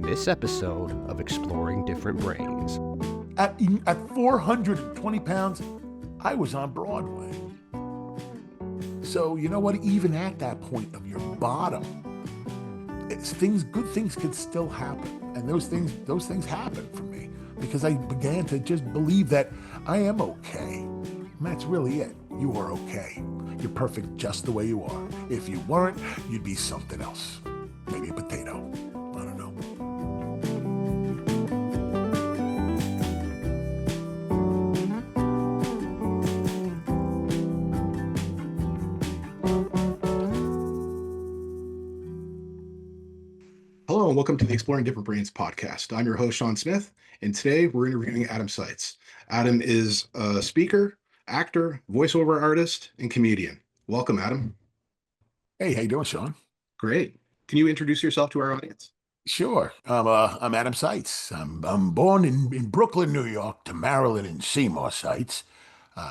in this episode of Exploring Different Brains. At 420 pounds, I was on Broadway. So you know what? Even at that point of your bottom, good things could still happen, and those things happened for me because I began to just believe that I am okay. And that's really it. You are okay. You're perfect just the way you are. If you weren't, you'd be something else. Maybe a potato. I don't know. Hello and welcome to the Exploring Different Brains podcast. I'm your host, Sean Smith, and today we're interviewing Adam Sietz. Adam is a speaker, actor, voiceover artist, and comedian. Welcome, Adam. Hey, how you doing, Sean? Great. Can you introduce yourself to our audience? Sure. I'm Adam Sietz. I'm born in Brooklyn, New York, to Marilyn and Seymour Sietz.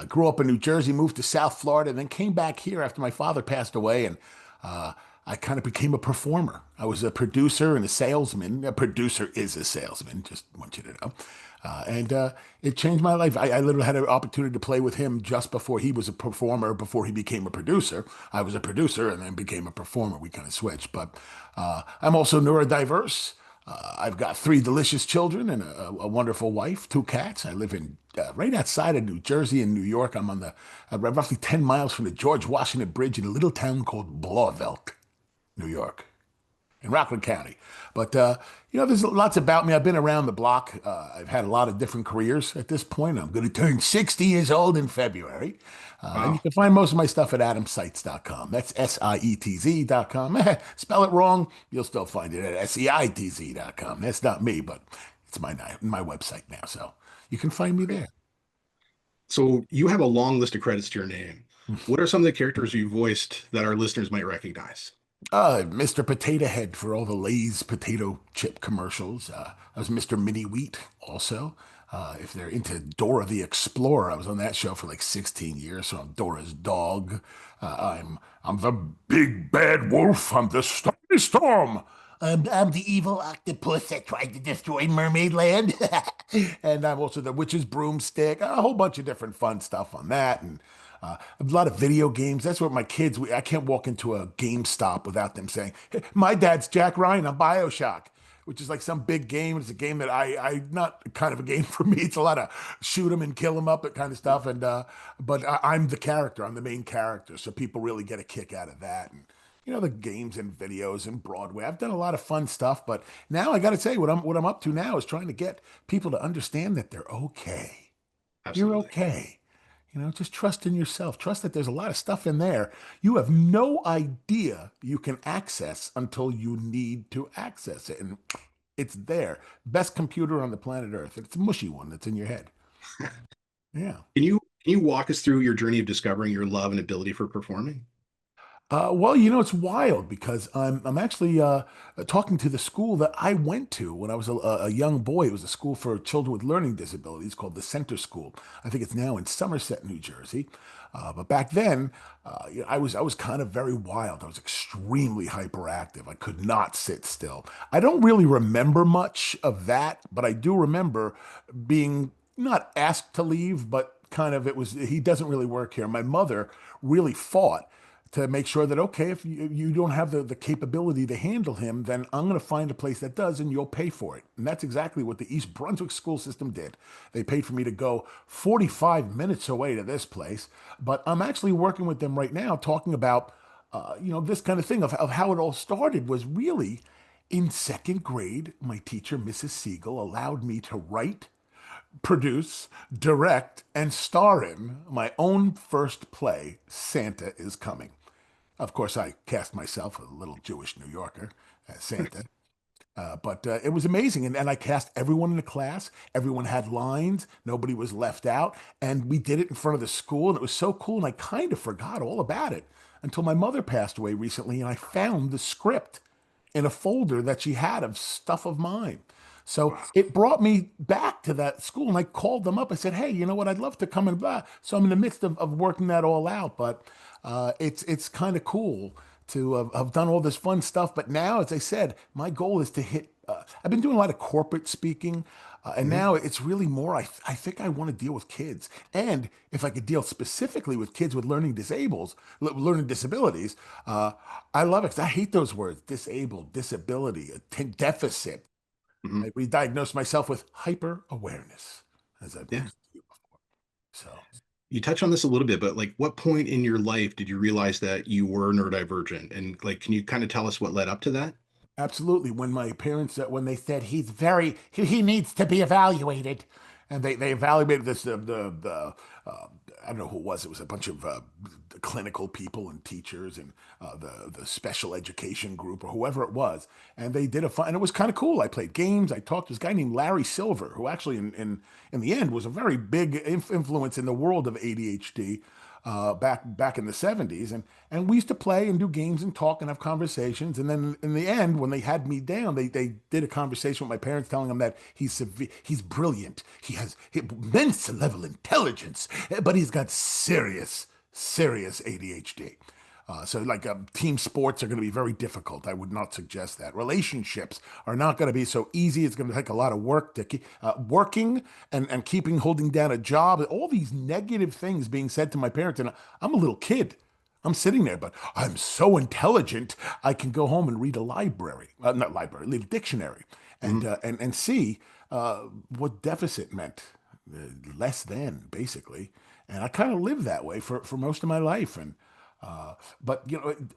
Grew up in New Jersey, moved to South Florida, and then came back here after my father passed away, and I kind of became a performer. I was a producer and a salesman. A producer is a salesman, just want you to know. And it changed my life. I literally had an opportunity to play with him just before he was a performer, before he became a producer. I was a producer and then became a performer. We kind of switched. But I'm also neurodiverse. I've got 3 delicious children and a wonderful wife, 2 cats. I live in right outside of New Jersey and New York. I'm on the roughly 10 miles from the George Washington Bridge in a little town called Blauvelt, New York, in Rockland County. But, there's lots about me. I've been around the block. I've had a lot of different careers at this point. I'm going to turn 60 years old in February. Wow. And you can find most of my stuff at adamsietz.com. That's SIETZ.com. Spell it wrong, you'll still find it at SEITZ.com. That's not me, but it's my website now. So you can find me there. So you have a long list of credits to your name. What are some of the characters you voiced that our listeners might recognize? Mr. Potato Head for all the Lay's potato chip commercials. I was Mr. Mini Wheat also. If they're into Dora the Explorer, I was on that show for like 16 years, so I'm Dora's dog. I'm the big bad wolf. I'm the stormy storm. I'm the evil octopus that tried to destroy Mermaid Land. And I'm also the witch's broomstick. A whole bunch of different fun stuff on that. And a lot of video games. That's what my kids, I can't walk into a GameStop without them saying, hey, my dad's Jack Ryan on BioShock, which is like some big game. It's a game that I not kind of a game for me. It's a lot of shoot 'em and kill 'em up, that kind of stuff. And but I'm the character. I'm the main character. So people really get a kick out of that. And the games and videos and Broadway. I've done a lot of fun stuff, but now I got to say what I'm up to now is trying to get people to understand that they're okay. Absolutely. You're okay. Just trust in yourself. Trust that there's a lot of stuff in there you have no idea you can access until you need to access it. And it's there. Best computer on the planet Earth. It's a mushy one that's in your head. Yeah. Can you walk us through your journey of discovering your love and ability for performing? Well, it's wild because I'm actually talking to the school that I went to when I was a young boy. It was a school for children with learning disabilities called the Center School. I think it's now in Somerset, New Jersey. But back then, I was kind of very wild. I was extremely hyperactive. I could not sit still. I don't really remember much of that, but I do remember being not asked to leave, but kind of he doesn't really work here. My mother really fought to make sure that, okay, if you don't have the capability to handle him, then I'm going to find a place that does and you'll pay for it. And that's exactly what the East Brunswick school system did. They paid for me to go 45 minutes away to this place. But I'm actually working with them right now talking about, this kind of thing of how it all started was really in 2nd grade. My teacher, Mrs. Siegel, allowed me to write, produce, direct, and star in my own first play, Santa is Coming. Of course, I cast myself, a little Jewish New Yorker, as Santa. But it was amazing. And I cast everyone in the class. Everyone had lines. Nobody was left out. And we did it in front of the school. And it was so cool. And I kind of forgot all about it until my mother passed away recently. And I found the script in a folder that she had of stuff of mine. So it brought me back to that school, and I called them up. I said, hey, you know what? I'd love to come and blah. So I'm in the midst of working that all out, but it's kind of cool to have done all this fun stuff. But now, as I said, my goal is to hit I've been doing a lot of corporate speaking, and Hmm. now it's really more. I think I want to deal with kids, and if I could deal specifically with kids with learning disabilities, uh, I love it. 'Cause I hate those words: disabled, disability, deficit. Hmm. I re-diagnosed myself with hyper awareness, as I've Yeah. mentioned to you before. So. You touch on this a little bit, but like what point in your life did you realize that you were neurodivergent? And like, can you kind of tell us what led up to that? Absolutely. When my parents, when they said he needs to be evaluated, and they evaluated this, uh, I don't know who it was. It was a bunch of clinical people and teachers and the special education group or whoever it was, and they did a fun, and it was kind of cool. I played games. I talked to this guy named Larry Silver, who actually in the end was a very big influence in the world of ADHD back in the 70s, and we used to play and do games and talk and have conversations. And then in the end, when they had me down, they did a conversation with my parents, telling them that he's brilliant, he has immense level intelligence, but he's got serious ADHD. So, like, team sports are going to be very difficult. I would not suggest that. Relationships are not going to be so easy. It's going to take a lot of work to keep working and keeping holding down a job. All these negative things being said to my parents, and I'm a little kid. I'm sitting there, but I'm so intelligent. I can go home and read a library, not library, read a dictionary, Hmm. and see what deficit meant. Less than, basically. And I kind of lived that way for most of my life. But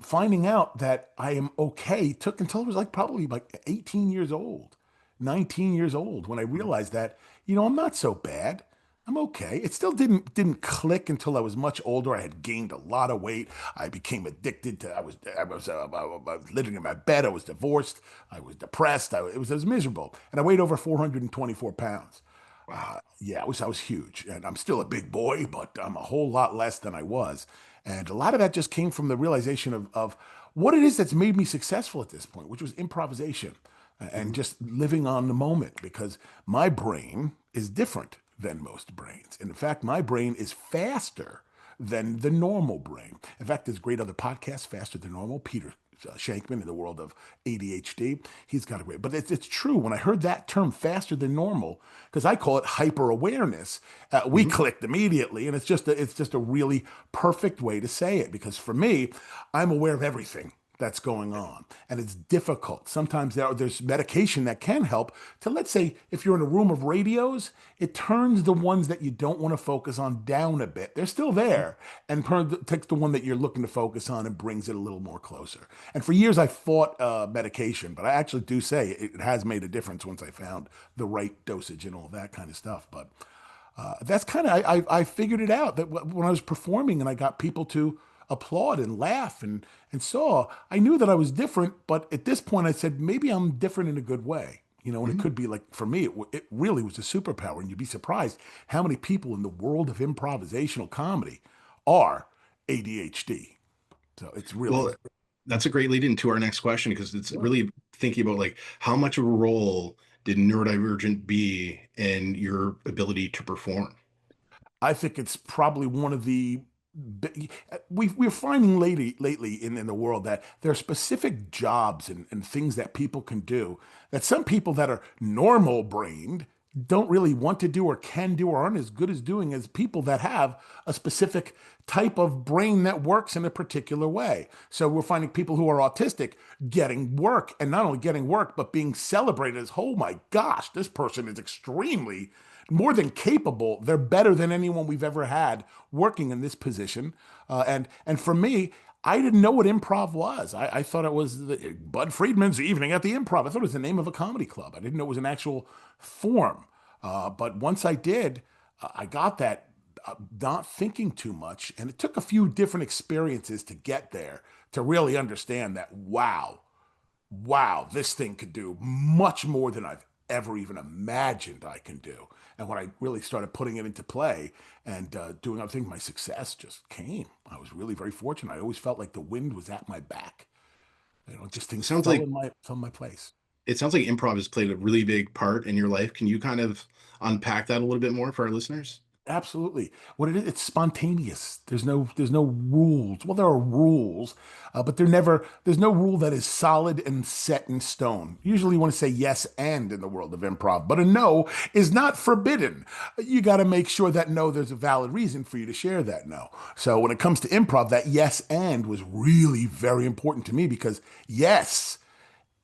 finding out that I am okay took until I was like probably like 18 years old, 19 years old, when I realized that, I'm not so bad. I'm okay. It still didn't click until I was much older. I had gained a lot of weight. I became addicted to. I was living in my bed. I was divorced. I was depressed. I was miserable, and I weighed over 424 pounds. Wow. Yeah, I was huge, and I'm still a big boy, but I'm a whole lot less than I was. And a lot of that just came from the realization of what it is that's made me successful at this point, which was improvisation and Hmm. just living on the moment, because my brain is different than most brains. And in fact, my brain is faster than the normal brain. In fact, there's great other podcasts, Faster Than Normal. Peter Shankman in the world of ADHD. He's got a great, but it's true. When I heard that term, faster than normal, because I call it hyper awareness, we Hmm. clicked immediately, and it's just a really perfect way to say it. Because for me, I'm aware of everything that's going on, and it's difficult. Sometimes there's medication that can help to, let's say, if you're in a room of radios, it turns the ones that you don't want to focus on down a bit. They're still there, and takes the one that you're looking to focus on and brings it a little more closer. And for years, I fought medication, but I actually do say it has made a difference once I found the right dosage and all that kind of stuff. But that's kind of I figured it out that when I was performing and I got people to applaud and laugh and saw, I knew that I was different. But at this point, I said maybe I'm different in a good way. And it Hmm. could be like, for me, it really was a superpower. And you'd be surprised how many people in the world of improvisational comedy are ADHD. So it's really, Well, that's a great lead into our next question because it's really thinking about like how much of a role did neurodivergent be in your ability to perform? I think it's probably one of the. We're finding lately in the world that there are specific jobs and things that people can do that some people that are normal brained don't really want to do or can do or aren't as good as doing as people that have a specific type of brain that works in a particular way. So we're finding people who are autistic getting work, and not only getting work, but being celebrated as, oh my gosh, this person is extremely more than capable. They're better than anyone we've ever had working in this position. And for me, I didn't know what improv was. I thought it was Bud Friedman's Evening at the Improv. I thought it was the name of a comedy club. I didn't know it was an actual form. But once I did, I got that, not thinking too much. And it took a few different experiences to get there to really understand that, wow, this thing could do much more than I've ever even imagined I can do. And when I really started putting it into play and doing other things, my success just came. I was really very fortunate. I always felt like the wind was at my back. Just It things sounds fell like in my place. improv has played a really big part in your life. Can you kind of unpack that a little bit more for our listeners? Absolutely. What it is, it's spontaneous. There's no rules. Well, there are rules, but there's no rule that is solid and set in stone. Usually you want to say yes and in the world of improv, but a no is not forbidden. You got to make sure that no, there's a valid reason for you to share that no. So when it comes to improv, that yes and was really very important to me because yes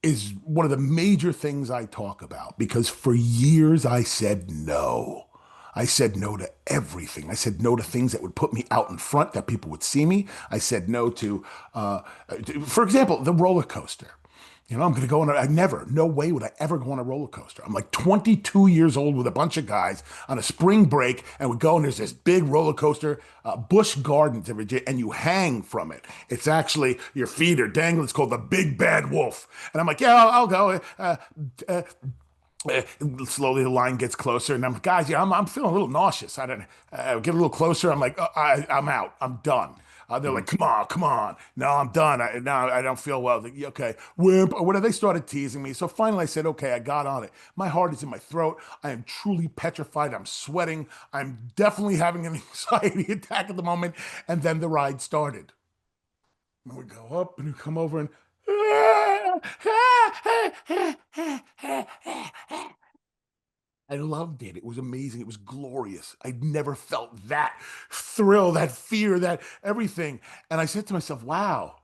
is one of the major things I talk about because for years I said no. I said no to everything. I said no to things that would put me out in front, that people would see me. I said no for example, the roller coaster. I'm going to go on. No way would I ever go on a roller coaster. I'm like 22 years old with a bunch of guys on a spring break, and we go and there's this big roller coaster, Busch Gardens in Virginia, and you hang from it. It's actually your feet are dangling. It's called the Big Bad Wolf, and I'm like, yeah, I'll go. Uh, uh, Slowly the line gets closer, and I'm guys, yeah, I'm feeling a little nauseous. I don't get a little closer. I'm like, I'm out. I'm done. They're Mhm. like, come on, come on. No, I'm done. No, I don't feel well. Like, "Yeah, okay, wimp, or whatever." They started teasing me. So finally I said, okay, I got on it. My heart is in my throat. I am truly petrified. I'm sweating. I'm definitely having an anxiety attack at the moment. And then the ride started. And we go up and we come over and I loved it. It was amazing. It was glorious. I'd never felt that thrill, that fear, that everything. And I said to myself, wow,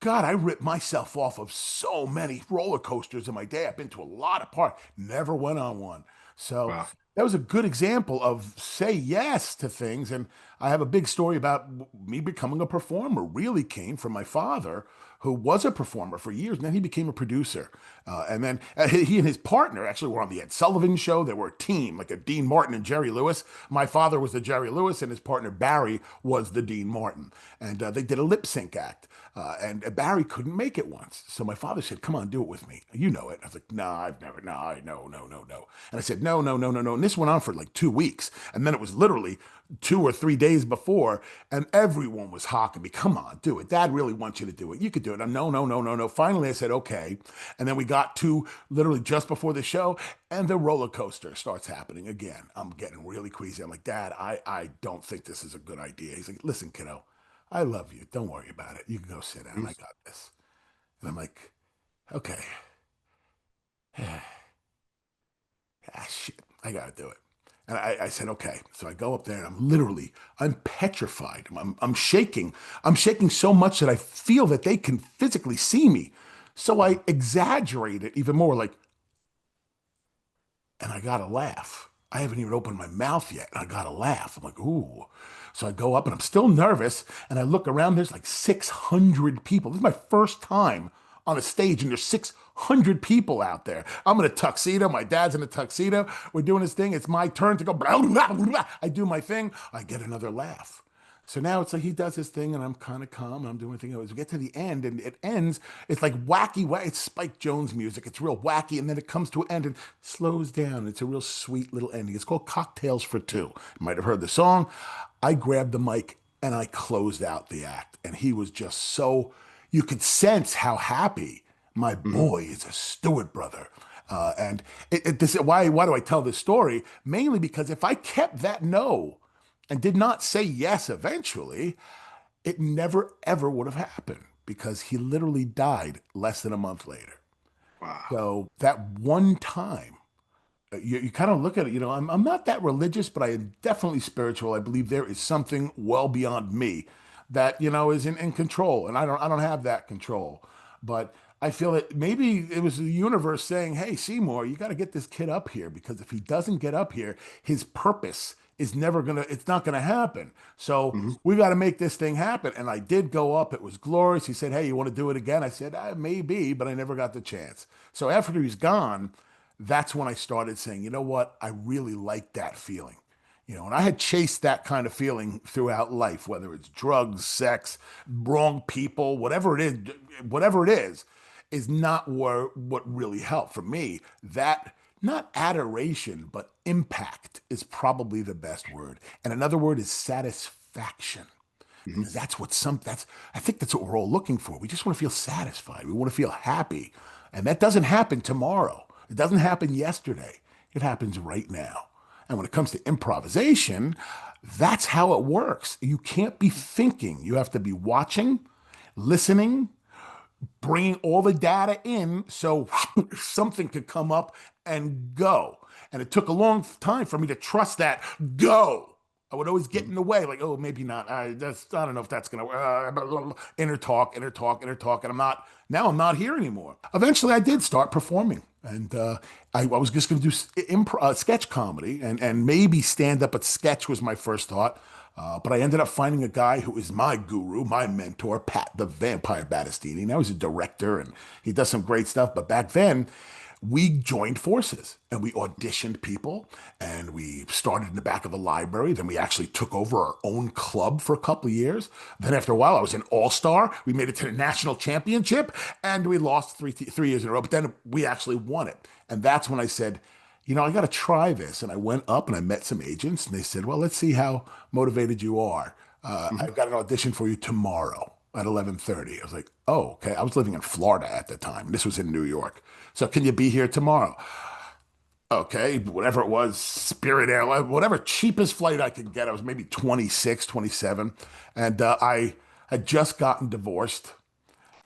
God, I ripped myself off of so many roller coasters in my day. I've been to a lot of parks, never went on one. So Wow. that was a good example of say yes to things. And I have a big story about me becoming a performer, really came from my father, who was a performer for years. And then he became a producer. And then he and his partner actually were on the Ed Sullivan Show. They were a team, like a Dean Martin and Jerry Lewis. My father was the Jerry Lewis, and his partner Barry was the Dean Martin. And they did a lip sync act. And Barry couldn't make it once. So my father said, come on, do it with me. You know it. I was like, nah, I've never, nah, no, no, no, no. And I said, no, no, no, no, no. And this went on for like 2 weeks. And then it was literally 2 or 3 days before, and everyone was hawking me, come on, do it. Dad really wants you to do it. You could do it. And no, no, no, no, no. Finally, I said, okay. And then we got to literally just before the show, and the roller coaster starts happening again. I'm getting really queasy. I'm like, Dad, I don't think this is a good idea. He's like, listen, kiddo, I love you. Don't worry about it. You can go sit down. Mhm. I got this. And I'm like, okay. Shit, I got to do it. And I said, okay. So I go up there and I'm petrified. I'm shaking. I'm shaking so much that I feel that they can physically see me. So I exaggerate it even more, like, and I got to laugh. I haven't even opened my mouth yet. And I got to laugh. I'm like, ooh. So I go up and I'm still nervous. And I look around, there's like 600 people. This is my first time on a stage, and there's 600 people out there. I'm in a tuxedo. My dad's in a tuxedo. We're doing this thing. It's my turn to go. Blah, blah, blah. I do my thing. I get another laugh. So now it's like he does his thing, and I'm kind of calm, and I'm doing things. As we get to the end, and it ends, it's like wacky. It's Spike Jones music. It's real wacky, and then it comes to an end and slows down. It's a real sweet little ending. It's called Cocktails for Two. You might have heard the song. I grabbed the mic and I closed out the act, and he was just so. You could sense how happy my Mhm. boy is a Stewart brother. And why do I tell this story? Mainly because if I kept that no and did not say yes eventually, it never ever would have happened because he literally died less than a month later. Wow. So that one time, you kind of look at it, I'm not that religious, but I am definitely spiritual. I believe there is something well beyond me that, is in control. And I don't have that control. But I feel that maybe it was the universe saying, hey, Seymour, you got to get this kid up here because if he doesn't get up here, his purpose is it's not gonna happen. So Mhm. we got to make this thing happen. And I did go up. It was glorious. He said, hey, you want to do it again? I said, maybe, but I never got the chance. So after he's gone, that's when I started saying, you know what? I really like that feeling. And I had chased that kind of feeling throughout life, whether it's drugs, sex, wrong people, whatever it is not what really helped for me. That not adoration, but impact is probably the best word. And another word is satisfaction. Mhm. Because I think that's what we're all looking for. We just want to feel satisfied. We want to feel happy. And that doesn't happen tomorrow. It doesn't happen yesterday. It happens right now. And when it comes to improvisation, that's how it works. You can't be thinking. You have to be watching, listening, bringing all the data in so something could come up and go. And it took a long time for me to trust that go. I would always get in the way, like, oh, maybe not. I don't know if that's gonna inner talk, inner talk, inner talk, and I'm not here anymore. Eventually, I did start performing, and I was just going to do sketch comedy and maybe stand up, but sketch was my first thought. But I ended up finding a guy who is my guru, my mentor, Pat the Vampire Battistini. Now he's a director and he does some great stuff. But back then, we joined forces and we auditioned people and we started in the back of the library. Then we actually took over our own club for a couple of years. Then after a while, I was an all-star. We made it to the national championship and we lost 3 years in a row. But then we actually won it. And that's when I said, I got to try this. And I went up and I met some agents and they said, well, let's see how motivated you are. I've got an audition for you tomorrow at 11:30. I was like, oh, okay. I was living in Florida at the time. This was in New York. So can you be here tomorrow? Okay, whatever it was, Spirit Airlines, whatever cheapest flight I could get. I was maybe 26, 27. And I had just gotten divorced.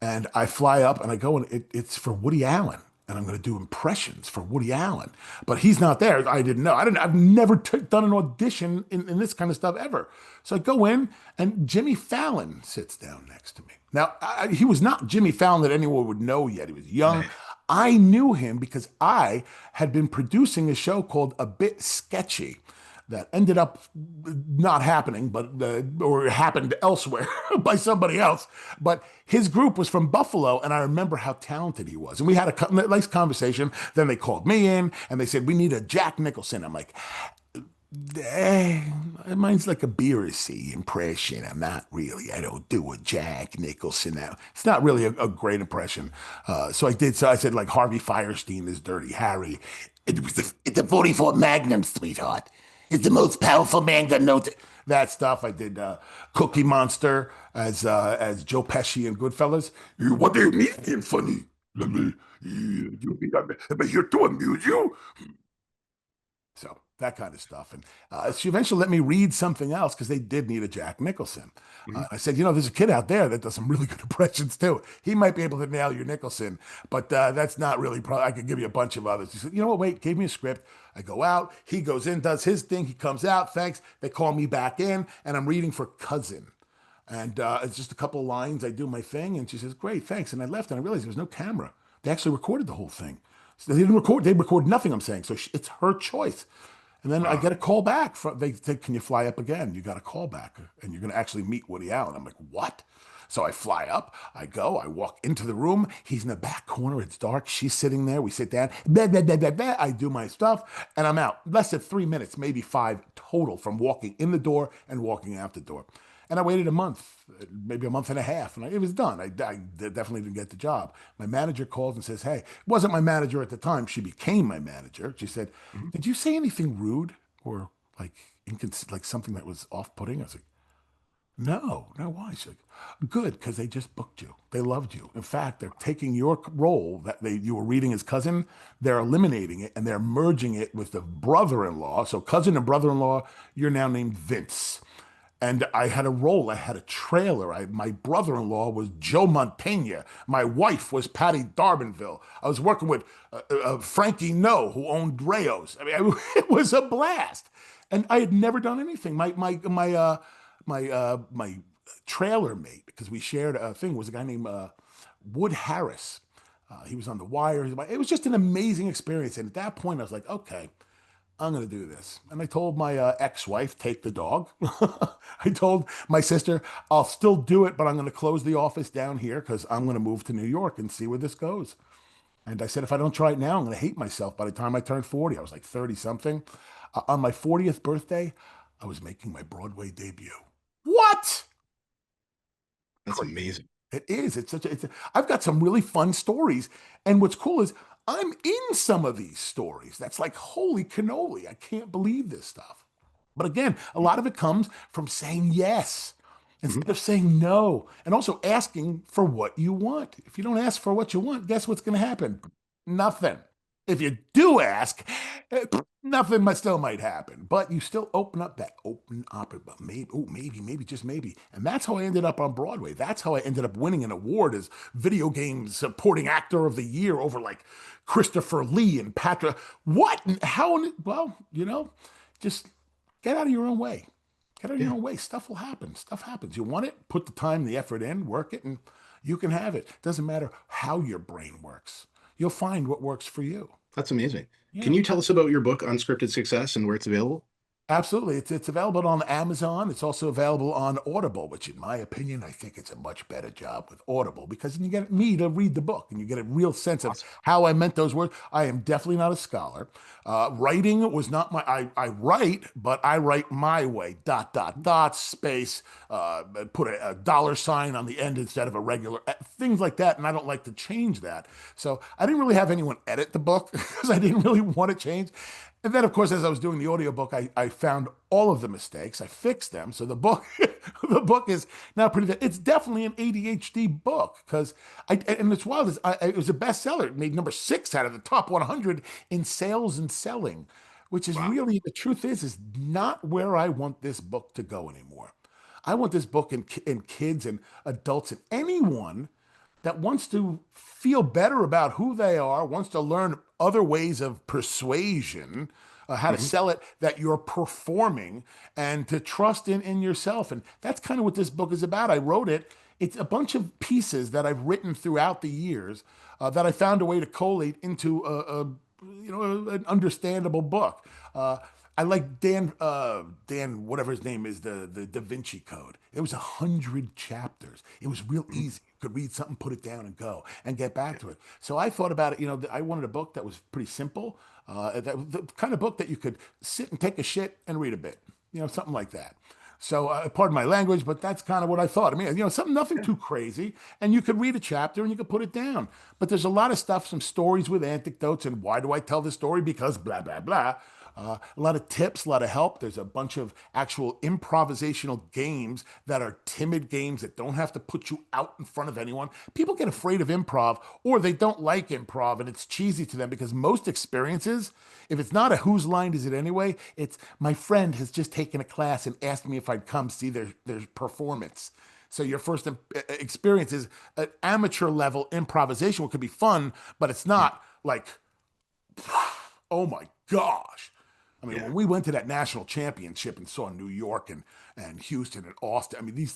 And I fly up and I go and it's for Woody Allen. And I'm going to do impressions for Woody Allen. But he's not there. I didn't know. I've never done an audition in this kind of stuff ever. So I go in and Jimmy Fallon sits down next to me. Now, he was not Jimmy Fallon that anyone would know yet. He was young. Right. I knew him because I had been producing a show called A Bit Sketchy that ended up not happening, but or happened elsewhere by somebody else. But his group was from Buffalo, and I remember how talented he was. And we had a nice conversation. Then they called me in, and they said, we need a Jack Nicholson. I'm like, mine's like a Beersy impression. I don't do a Jack Nicholson now. It's not really a great impression. So I said, like, Harvey Firestein is Dirty Harry. It's a 44 Magnum, sweetheart. It's the most powerful man got no that stuff. I did Cookie Monster as Joe Pesci in Goodfellas. What do you mean I'm funny? I'm here to amuse you. So that kind of stuff. And she eventually let me read something else because they did need a Jack Nicholson. I said, there's a kid out there that does some really good impressions too. He might be able to nail your Nicholson, but that's not really, I could give you a bunch of others. He said, you know what, wait, gave me a script. I go out, he goes in, does his thing. He comes out, thanks. They call me back in and I'm reading for Cousin. And it's just a couple of lines. I do my thing. And she says, great, thanks. And I left and I realized there was no camera. They actually recorded the whole thing. So they record nothing I'm saying. So it's her choice. And then I get a call back. They said, can you fly up again? You got a call back and you're going to actually meet Woody Allen. I'm like, what? So I fly up, I go, I walk into the room. He's in the back corner. It's dark. She's sitting there. We sit down. Blah, blah, blah, blah, blah. I do my stuff and I'm out. Less than 3 minutes, maybe 5 total from walking in the door and walking out the door. And I waited a month, maybe a month and a half, and it was done. I definitely didn't get the job. My manager calls and says, hey, it wasn't my manager at the time. She became my manager. She said, did you say anything rude or like something that was off-putting? I was like, no, why? She's like, good, because they just booked you. They loved you. In fact, they're taking your role that you were reading as Cousin, they're eliminating it, and they're merging it with the brother-in-law. So Cousin and brother-in-law, you're now named Vince. And I had a role. I had a trailer. My brother-in-law was Joe Mantegna. My wife was Patty Darbenville. I was working with Frankie No, who owned Rayo's. I mean, it was a blast. And I had never done anything. My trailer mate, because we shared a thing, was a guy named Wood Harris. He was on The Wire. It was just an amazing experience. And at that point, I was like, okay, I'm going to do this. And I told my ex-wife, take the dog. I told my sister, I'll still do it, but I'm going to close the office down here because I'm going to move to New York and see where this goes. And I said, if I don't try it now, I'm going to hate myself by the time I turn 40. I was like 30 something. On my 40th birthday, I was making my Broadway debut. What? That's amazing. It is. I've got some really fun stories. And what's cool is I'm in some of these stories. That's like, holy cannoli. I can't believe this stuff. But again, a lot of it comes from saying yes instead of saying no. And also asking for what you want. If you don't ask for what you want, guess what's going to happen? Nothing. If you do ask, nothing still might happen, but you still open up that open opera. But maybe, oh, maybe, just maybe. And that's how I ended up on Broadway. That's how I ended up winning an award as video game supporting actor of the year over like Christopher Lee and Patrick. What? How? Well, just get out of your own way. Get out of your Yeah, own way. Stuff will happen. Stuff happens. You want it? Put the time, the effort in, work it, and you can have it. Doesn't matter how your brain works. You'll find what works for you. that's amazing. Can Yeah. you tell us about your book, Unscripted Success, and where it's available? Absolutely. It's available on Amazon. It's also available on Audible, which in my opinion, I think it's a much better job with Audible because then you get me to read the book and you get a real sense of Awesome. how I meant those words. I am definitely not a scholar. Writing was not I write, but I write my way, dot, dot, dot, space, put a dollar sign on the end instead of a regular, things like that. And I don't like to change that. So I didn't really have anyone edit the book because I didn't really want to change. And then, of course, as I was doing the audiobook, I found all of the mistakes. I fixed them. So the book, the book is now pretty. It's definitely an ADHD book because and it's wild. It was a bestseller. It made number 6 out of the top 100 in sales and selling, which is Wow. really the truth is not where I want this book to go anymore. I want this book in kids and adults and anyone that wants to feel better about who they are, wants to learn other ways of persuasion, how to Mhm. sell it, that you're performing, and to trust in yourself. And that's kind of what this book is about. I wrote it. It's a bunch of pieces that I've written throughout the years that I found a way to collate into an understandable book. I like Dan, whatever his name is, the Da Vinci Code. It was 100 chapters. It was real Mhm. easy. You could read something, put it down, and go and get back Yeah. to it. So I thought about it. I wanted a book that was pretty simple, the kind of book that you could sit and take a shit and read a bit, something like that. So, pardon my language, but that's kind of what I thought. I mean, something nothing Yeah. too crazy, and you could read a chapter and you could put it down. But there's a lot of stuff, some stories with anecdotes, and why do I tell this story? Because blah blah blah. A lot of tips, a lot of help. There's a bunch of actual improvisational games that are timid games that don't have to put you out in front of anyone. People get afraid of improv or they don't like improv and it's cheesy to them because most experiences, if it's not a whose line is it anyway, it's my friend has just taken a class and asked me if I'd come see their performance. So your first experience is an amateur level improvisation, which could be fun, but it's Mhm. not like, oh my gosh. I mean, Yeah. when we went to that national championship and saw New York and Houston and Austin, I mean,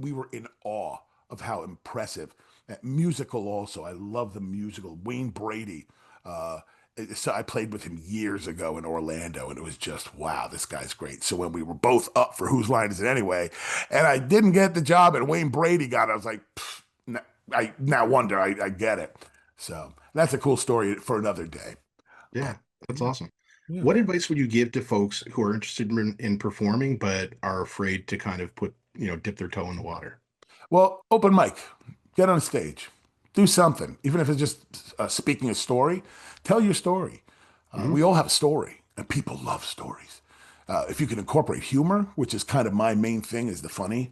we were in awe of how impressive. Musical also, I love the musical. Wayne Brady. Uh, so I played with him years ago in Orlando, and it was just wow, this guy's great. So when we were both up for whose line is it anyway, and I didn't get the job, and Wayne Brady got it, I was like, I now wonder, I get it. So that's a cool story for another day. But Yeah. That's yeah, awesome. yeah. What advice would you give to folks who are interested in performing but are afraid to kind of dip their toe in the water? Well, open mic, get on stage, do something, even if it's just speaking a story. Tell your story. Hmm. We all have a story, and people love stories. If you can incorporate humor, which is kind of my main thing, is the funny.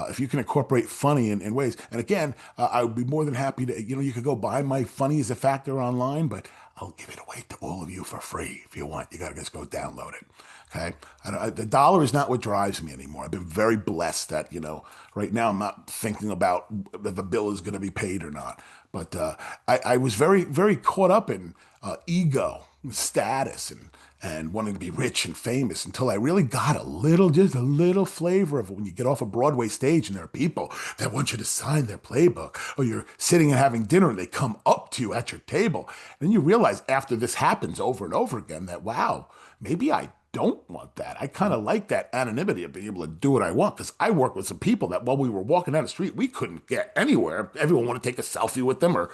If you can incorporate funny in ways, and again, I would be more than happy to. You could go buy my funny as a factor online, but I'll give it away to all of you for free if you want. You gotta just go download it. Okay, the dollar is not what drives me anymore. I've been very blessed that right now I'm not thinking about if the bill is going to be paid or not. But I was very very caught up in ego, and status, and wanting to be rich and famous until I really got just a little flavor of it when you get off a Broadway stage and there are people that want you to sign their playbook, or you're sitting and having dinner and they come up to you at your table. And you realize after this happens over and over again that, wow, maybe I don't want that. I kind of like that anonymity of being able to do what I want because I work with some people that while we were walking down the street, we couldn't get anywhere. Everyone wanted to take a selfie with them or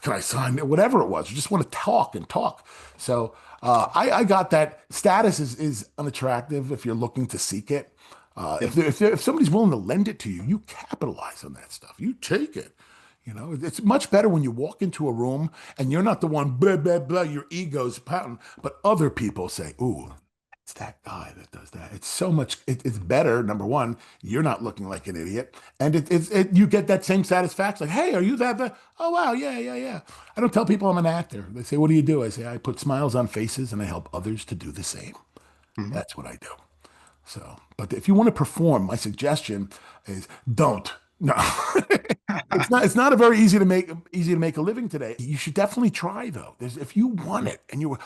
can I sign it? Whatever it was. You just want to talk and talk. So I got that status is unattractive if you're looking to seek it. Yeah. If somebody's willing to lend it to you, you capitalize on that stuff. You take it. It's much better when you walk into a room and you're not the one, blah, blah, blah, your ego's pouting, but other people say, ooh, It's that guy that does that. It's so much. It's better. Number one, you're not looking like an idiot, and you get that same satisfaction. Like, hey, are you that? Oh wow, yeah, yeah, yeah. I don't tell people I'm an actor. They say, what do you do? I say, I put smiles on faces and I help others to do the same. Mhm. That's what I do. So, but if you want to perform, my suggestion is don't. No, it's not. It's not a very easy to make a living today. You should definitely try though. If you want it, and you were,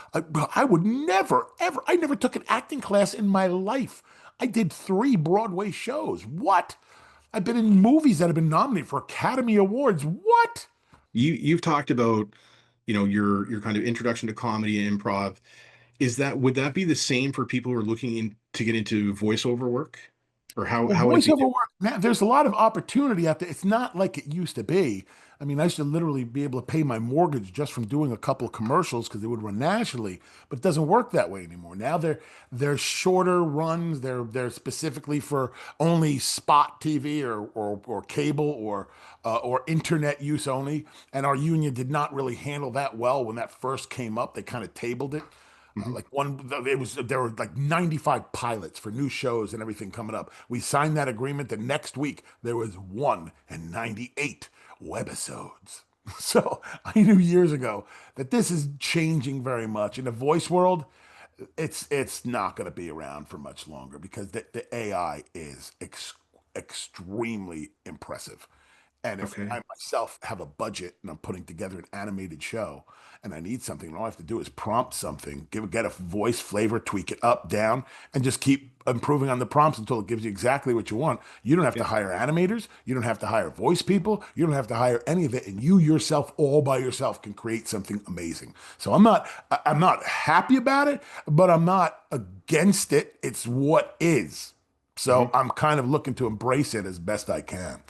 I would never ever. I never took an acting class in my life. I did 3 Broadway shows. What? I've been in movies that have been nominated for Academy Awards. What? You've talked about, your kind of introduction to comedy and improv. Would that be the same for people who are looking to get into voiceover work? Or how Well, how would it be voiceover different? work, now, there's a lot of opportunity out there. It's not like it used to be. I mean, I used to literally be able to pay my mortgage just from doing a couple of commercials because they would run nationally, but it doesn't work that way anymore. Now they're shorter runs. They're specifically for only spot TV or cable or internet use only. And our union did not really handle that well when that first came up. They kind of tabled it. Mhm. Like one, it was there were like 95 pilots for new shows and everything coming up. We signed that agreement. The next week there was 1 and 98 webisodes. So I knew years ago that this is changing very much in the voice world. It's not going to be around for much longer because the AI is extremely impressive. And if Okay. I myself have a budget and I'm putting together an animated show and I need something, and all I have to do is prompt something, get a voice flavor, tweak it up, down, and just keep improving on the prompts until it gives you exactly what you want. You don't have Yeah. to hire animators. You don't have to hire voice people. You don't have to hire any of it. And you yourself, all by yourself, can create something amazing. So I'm not happy about it, but I'm not against it. It's what is. Mhm. So I'm kind of looking to embrace it as best I can.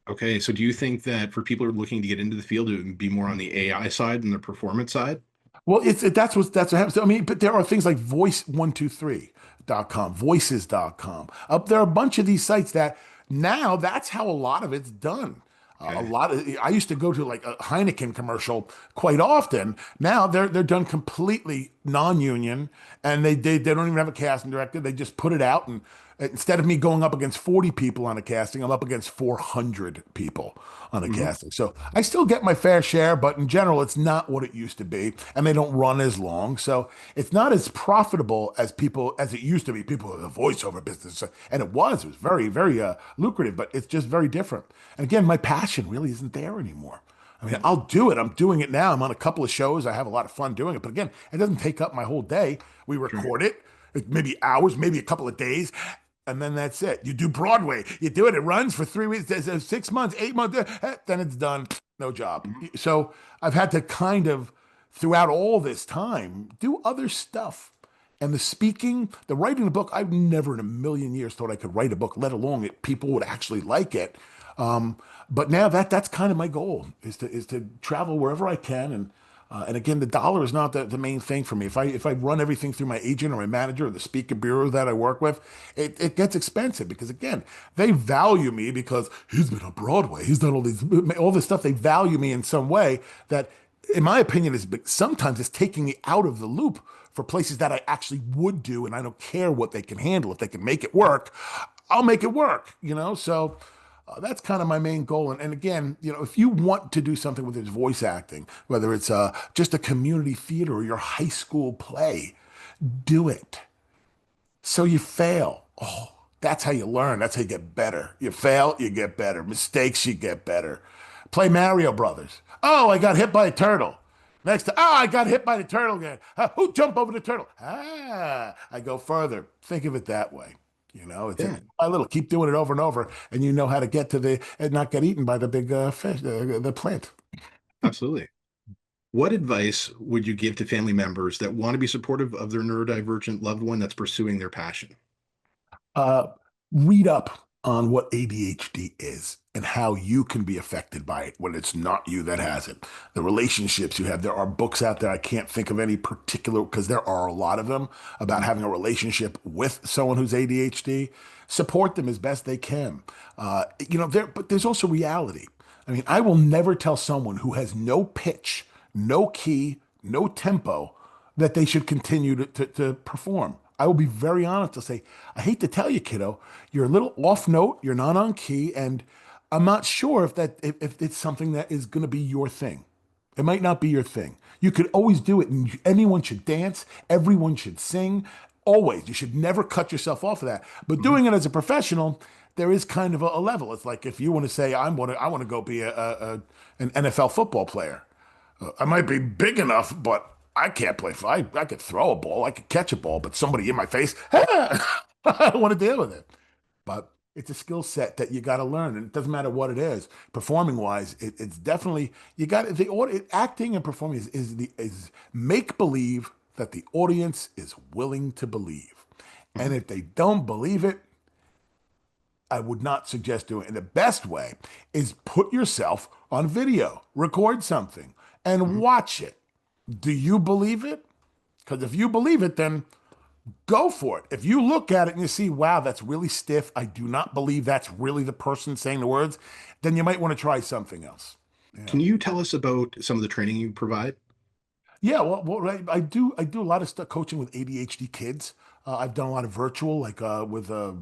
Okay. So do you think that for people who are looking to get into the field, it would be more on the AI side than the performance side? Well, that's what happens. I mean, but there are things like voice123.com, voices.com. There are a bunch of these sites that now that's how a lot of it's done. A Okay. lot of I used to go to like a Heineken commercial quite often. Now they're done completely non-union, and they don't even have a casting director. They just put it out, and instead of me going up against 40 people on a casting, I'm up against 400 people on a Mhm. casting. So I still get my fair share, but in general, it's not what it used to be, and they don't run as long. So it's not as profitable as it used to be. People in the voiceover business, and it was very, very lucrative, but it's just very different. And again, my passion really isn't there anymore. I mean, I'll do it. I'm doing it now. I'm on a couple of shows. I have a lot of fun doing it. But again, it doesn't take up my whole day. We Sure. record it, maybe hours, maybe a couple of days, and then that's it. You do Broadway. You do it. It runs for 3 weeks, 6 months, 8 months. Then it's done. No job. Mhm. So I've had to kind of, throughout all this time, do other stuff. And the speaking, the writing a book, I've never in a million years thought I could write a book, let alone it people would actually like it. Um, but now that's kind of my goal is to travel wherever I can, and again, the dollar is not the main thing for me. If I run everything through my agent or my manager or the speaker bureau that I work with, it gets expensive because again, they value me because he's been on Broadway, he's done all this stuff. They value me in some way that, in my opinion, is sometimes it's taking me out of the loop for places that I actually would do, and I don't care what they can handle. If they can make it work, I'll make it work. So that's kind of my main goal. And again, if you want to do something with its voice acting, whether it's just a community theater or your high school play, do it. So you fail. Oh, that's how you learn. That's how you get better. You fail, you get better. Mistakes, you get better. Play Mario Brothers. Oh, I got hit by a turtle. Next, I got hit by the turtle again. Who jumped over the turtle? I go further. Think of it that way. It's Yeah, a little. Keep doing it over and over, and you know how to get to the and not get eaten by the big fish, the plant. absolutely. What advice would you give to family members that want to be supportive of their neurodivergent loved one that's pursuing their passion? uh, Read up on what ADHD is and how you can be affected by it when it's not you that has it. The relationships you have. There are books out there. I can't think of any particular because there are a lot of them about Mhm. having a relationship with someone who's ADHD. Support them as best they can. But there's also reality. I mean, I will never tell someone who has no pitch, no key, no tempo that they should continue to perform. I will be very honest. I'll say, I hate to tell you, kiddo, you're a little off note. You're not on key, and I'm not sure if it's something that is going to be your thing. It might not be your thing. You could always do it, and anyone should dance. Everyone should sing. Always. You should never cut yourself off of that. But Mhm. doing it as a professional, there is kind of a level. It's like if you want to say, I want to go be an NFL football player. I might be big enough, but I can't play. I could throw a ball, I could catch a ball, but somebody in my face, I don't want to deal with it. But it's a skill set that you got to learn, and it doesn't matter what it is. Performing wise, it's definitely you got acting and performing is make believe that the audience is willing to believe, and Mhm. if they don't believe it, I would not suggest doing it. And the best way is put yourself on video, record something, and Mhm. watch it. Do you believe it? Because if you believe it, then go for it. If you look at it and you see, wow, that's really stiff, I do not believe that's really the person saying the words, then you might want to try something else. Yeah. Can you tell us about some of the training you provide? Yeah, well, I do a lot of stuff coaching with ADHD kids. I've done a lot of virtual, like with the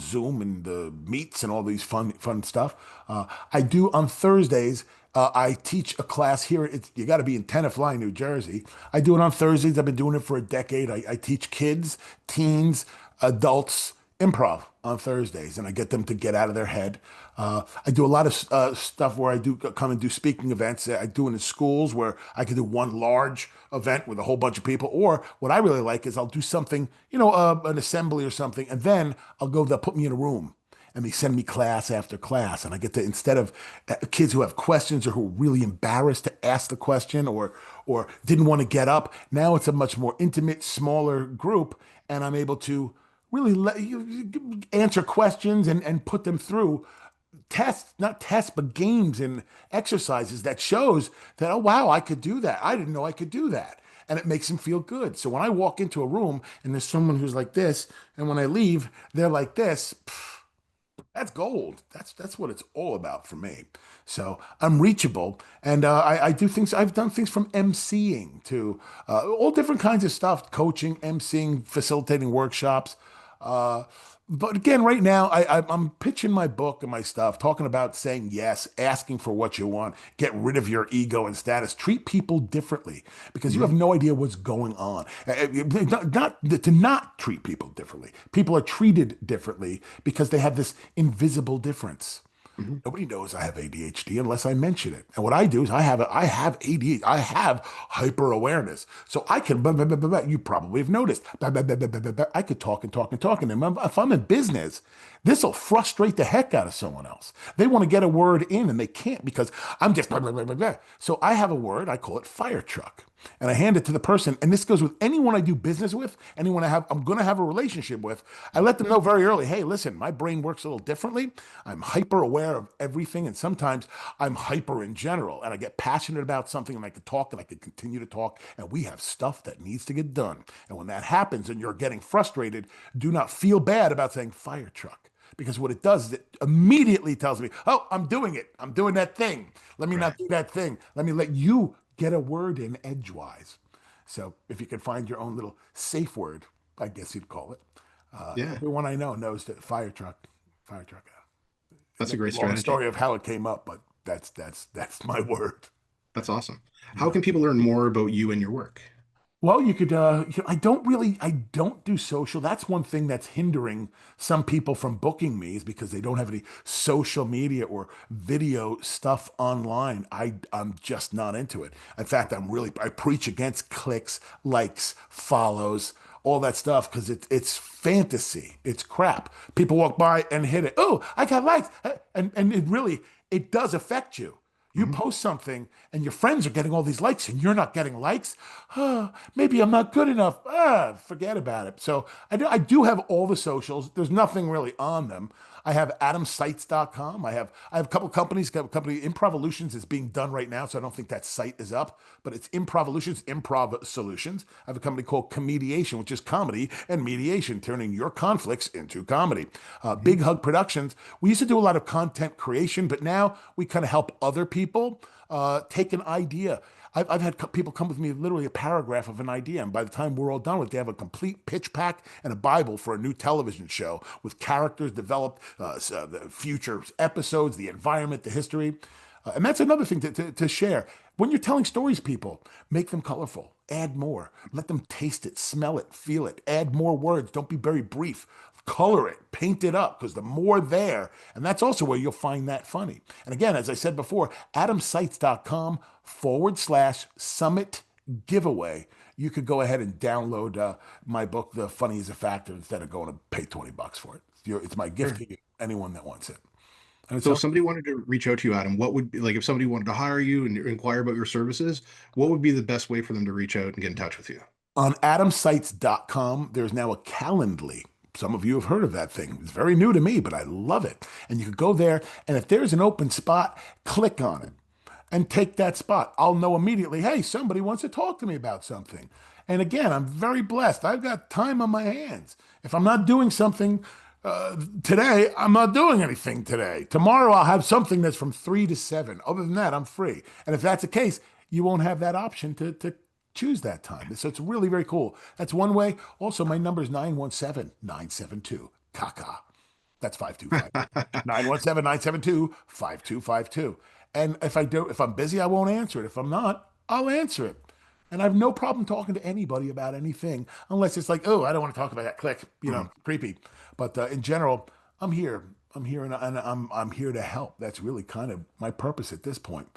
Zoom and the meets and all these fun stuff. I do on Thursdays. I teach a class here. You got to be in Tenafly, New Jersey. I do it on Thursdays. I've been doing it for a decade. I teach kids, teens, adults improv on Thursdays, and I get them to get out of their head. I do a lot of stuff where I do come and do speaking events. I do it in schools where I can do one large event with a whole bunch of people. Or what I really like is I'll do something, an assembly or something, and then they'll put me in a room and they send me class after class. And I get to, instead of kids who have questions or who are really embarrassed to ask the question or didn't want to get up, now it's a much more intimate, smaller group. And I'm able to really let you answer questions and put them through tests, not tests, but games and exercises that shows that, oh, wow, I could do that. I didn't know I could do that. And it makes them feel good. So when I walk into a room and there's someone who's like this, and when I leave, they're like this, that's gold. That's what it's all about for me. So I'm reachable, and I do things. I've done things from emceeing to all different kinds of stuff: coaching, emceeing, facilitating workshops. Uh, but again, right now, I'm pitching my book and my stuff, talking about saying yes, asking for what you want, get rid of your ego and status, treat people differently because you Mhm. have no idea what's going on. To not treat people differently. People are treated differently because they have this invisible difference. Mhm. Nobody knows I have ADHD unless I mention it. And what I do is I have ADHD. I have hyper awareness. So I can, you probably have noticed, I could talk and talk and talk. And if I'm in business, this will frustrate the heck out of someone else. They want to get a word in and they can't because I'm just, so I have a word, I call it fire truck. And I hand it to the person. And this goes with anyone I do business with, anyone I'm going to have a relationship with. I let them know very early, hey, listen, my brain works a little differently. I'm hyper aware of everything. And sometimes I'm hyper in general. And I get passionate about something and I could talk and I could continue to talk. And we have stuff that needs to get done. And when that happens and you're getting frustrated, do not feel bad about saying fire truck. Because what it does is it immediately tells me, oh, I'm doing it. I'm doing that thing. Let me Right. not do that thing. Let me let you get a word in edgewise. So if you can find your own little safe word, I guess you'd call it. Yeah, Everyone I know knows that fire truck. that's a great Long strategy. story of how it came up, but that's my word. That's awesome. How Yeah. can people learn more about you and your work? Well, you could. I don't do social. That's one thing that's hindering some people from booking me is because they don't have any social media or video stuff online. I'm just not into it. In fact, I preach against clicks, likes, follows, all that stuff because it's fantasy. It's crap. People walk by and hit it. Oh, I got likes, and it does affect you. You Mhm. post something and your friends are getting all these likes and you're not getting likes. Oh, maybe I'm not good enough. Forget about it. So I do have all the socials. There's nothing really on them. I have adamsites.com. I have a couple companies. Got a company Improvolutions is being done right now, so I don't think that site is up. But it's Improvolutions, Improv Solutions. I have a company called Comediation, which is comedy and mediation, turning your conflicts into comedy. Mhm. Big Hug Productions. We used to do a lot of content creation, but now we kind of help other people take an idea. I've had people come with me literally a paragraph of an idea, and by the time we're all done with it, they have a complete pitch pack and a Bible for a new television show with characters developed, the future episodes, the environment, the history. And that's another thing to share. When you're telling stories, people, make them colorful, add more, let them taste it, smell it, feel it, add more words. Don't be very brief. Color it, paint it up, because the more there, and that's also where you'll find that funny. And again, as I said before, adamsites.com/summit giveaway. You could go ahead and download my book, The Funny is a Factor, instead of going to pay $20 for it. It's my gift to you, anyone that wants it. And So if somebody wanted to reach out to you, Adam, what would be like if somebody wanted to hire you and inquire about your services, what would be the best way for them to reach out and get in touch with you? On adamsites.com, there's now a Calendly. Some of you have heard of that thing. It's very new to me, but I love it. And you can go there, and if there's an open spot, click on it and take that spot. I'll know immediately, hey, somebody wants to talk to me about something. And again, I'm very blessed. I've got time on my hands. If I'm not doing something today, I'm not doing anything today. Tomorrow, I'll have something that's from 3 to 7. Other than that, I'm free. And if that's the case, you won't have that option to choose that time. So it's really very cool. That's one way. Also, my number is 917-972-KAKA. That's 525. 917-972-5252. And if I'm busy, I won't answer it. If I'm not, I'll answer it. And I have no problem talking to anybody about anything, unless it's like, oh, I don't want to talk about that. Click, creepy. But in general, I'm here. I'm here, and I'm here to help. That's really kind of my purpose at this point,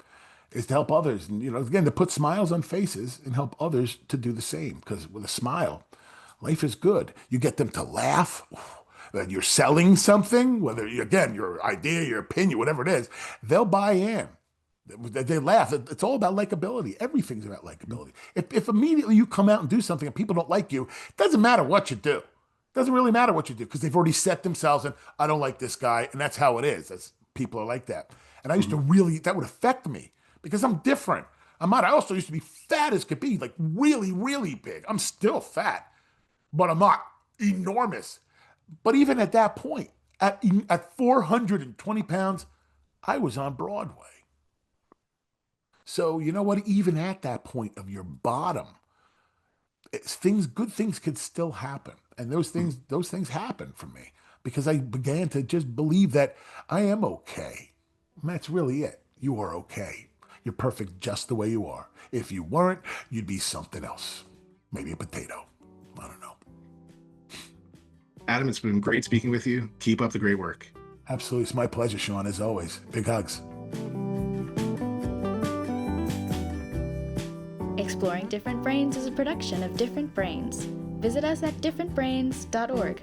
is to help others. And again, to put smiles on faces and help others to do the same. Because with a smile, life is good. You get them to laugh. That you're selling something, whether again your idea, your opinion, whatever it is, they'll buy in. They laugh. It's all about likability. Everything's about likability. If immediately you come out and do something and people don't like you, it doesn't matter what you do. It doesn't really matter what you do, because they've already set themselves in, I don't like this guy, and that's how it is. People are like that. And I used to that would affect me because I'm different. I also used to be fat as could be, like really, really big. I'm still fat, but I'm not enormous. But even at that point, at 420 pounds, I was on Broadway. So you know what? Even at that point of your bottom, good things could still happen. And those things happened for me because I began to just believe that I am okay. And that's really it. You are okay. You're perfect just the way you are. If you weren't, you'd be something else. Maybe a potato. I don't know. Adam, it's been great speaking with you. Keep up the great work. Absolutely. It's my pleasure, Sean, as always. Big hugs. Exploring Different Brains is a production of Different Brains. Visit us at differentbrains.org.